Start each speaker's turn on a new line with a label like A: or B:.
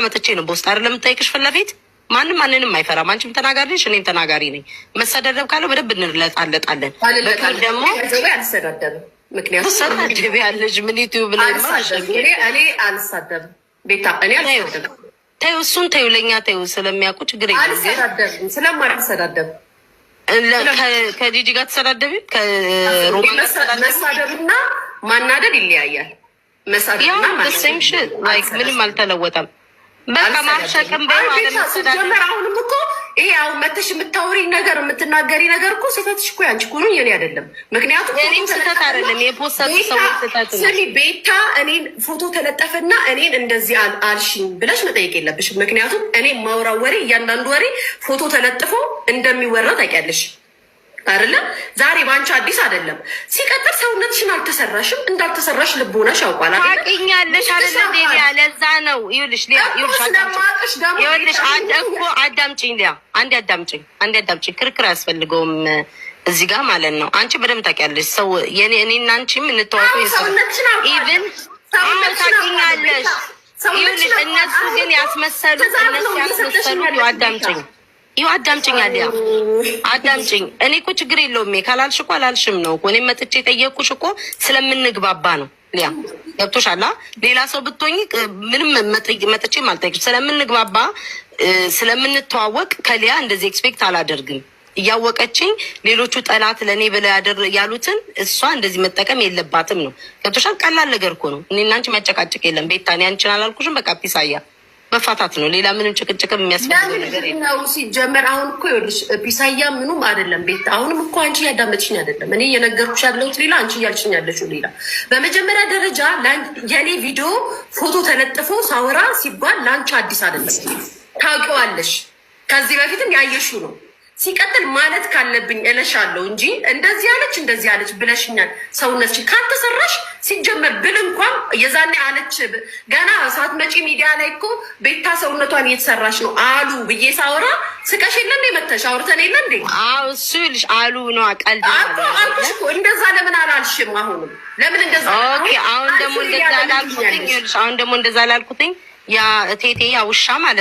A: መጥቼ ነው በውስጥ አይደለም የምጠይቅሽ ፊት ለፊት። ማንንም አይፈራም። አንቺም ተናጋሪ ነሽ፣ እኔም ተናጋሪ ነኝ። መሰዳደብ ካለው በደንብ እንለጣለጣለን። በክብር ደግሞ
B: አልሰዳደብም። ምክንያቱም
A: ሰዳደብ ያለሽ ምን ዩቲዩብ ላይ
B: እኔ አልሳደብም። ቤታ እኔ አልሳደብም።
A: ተይው፣ እሱን ተይው፣ ለእኛ ተይው። ስለሚያውቁ ችግር የለም።
B: አልሰዳደብም። ስለማልሰዳደብ
A: ከጂጂ ጋር ተሰዳደቢ ከሮማ
B: መሳደብና ማናደድ ይለያያል። መሳደብና
A: ማናደድ ምንም አልተለወጠም። በቃ ማሸቅም
B: በጀመር አሁንም እኮ ይሄ አሁን መተሽ የምታወሪ ነገር የምትናገሪ ነገር እኮ ስህተትሽ እኮ ያንቺ እኮ ነው፣ የኔ አይደለም። ምክንያቱም
A: እኔም ስህተት አይደለም የፖስቱ ሰዎች ስህተት ነው።
B: ስሚ ቤታ፣ እኔን ፎቶ ተለጠፈና እኔን እንደዚህ አልሽኝ ብለሽ መጠየቅ የለብሽም። ምክንያቱም እኔ ማውራው ወሬ እያንዳንዱ ወሬ ፎቶ ተለጥፎ እንደሚወራ ታውቂያለሽ አይደለም? ዛሬ ባንቺ አዲስ አይደለም። ሲቀጥል ሰውነትሽን አልተሰራሽም፣ እንዳልተሰራሽ ልቦናሽ ያውቃል።
A: ታውቂኛለሽ አይደለ? ለዛ ነው ይኸውልሽ፣ እኮ አዳምጪኝ፣ አንዴ አዳምጪኝ። ክርክር አያስፈልገውም እዚህ ጋር ማለት ነው። አንቺ በደምብ ታውቂያለሽ። ሰው እኔና አንቺ የምንተዋወቀው ኢቭን ታውቂኛለሽ። ይኸውልሽ እነሱ ግን ያስመሰሉ አዳምጪኝ አዳምጪኝ። እኔ እኮ ችግር የለውም ካላልሽ እኮ አላልሽም ነው እኮ። እኔም መጥቼ የጠየቅኩሽ እኮ ስለምንግባባ ነው። ሊያ ገብቶሻል? ሌላ ሰው ብትሆኝ ምንም መጥቼም አልጠይቅሽ። ስለምንግባባ ስለምንተዋወቅ ከሊያ እንደዚህ ኤክስፔክት አላደርግም። እያወቀችኝ ሌሎቹ ጠላት ለእኔ ብለው ያሉትን እሷ እንደዚህ መጠቀም የለባትም ነው። ገብቶሻል? ቀላል ነገር እኮ ነው። እኔና አንቺ መጨቃጨቅ የለም። ቤታ እኔ አንቺን አላልኩሽም። በቃ ፒሳያ መፋታት ነው። ሌላ ምንም ጭቅጭቅም የሚያስፈልገው ነገር
B: ነው። ሲጀመር አሁን እኮ ይኸውልሽ ፒሳያ ምኑም አይደለም። ቤት አሁንም እኮ አንቺ እያዳመጥሽኝ አይደለም። እኔ እየነገርኩሽ ያለሁት ሌላ፣ አንቺ እያልሽኝ ያለሽው ሌላ። በመጀመሪያ ደረጃ የኔ ቪዲዮ ፎቶ ተለጥፎ ሳወራ ሲባል ለአንቺ አዲስ አይደለም፣ ታውቂዋለሽ። ከዚህ በፊትም ያየሽው ነው። ሲቀጥል ማለት ካለብኝ እለሻለሁ እንጂ እንደዚህ አለች ብለሽኛል። ሰውነትሽን ካልተሰራሽ ሲጀመር ብል እንኳን የዛኔ አለች ገና ሳትመጪ ሚዲያ ላይ እኮ ቤታ ሰውነቷን እየተሰራሽ ነው አሉ ብዬ ሳወራ ስቀሽ የለ እንዴ? መተሽ አውርተን የለ እንዴ?
A: እሱ ይልሽ አሉ ነው ቀልድ
B: አልኩሽ እኮ። እንደዛ ለምን አላልሽም? አሁንም ለምን እንደዛ?
A: አሁን ደግሞ እንደዛ ላልኩትኝ ያ ቴቴ ያ ውሻ ማለት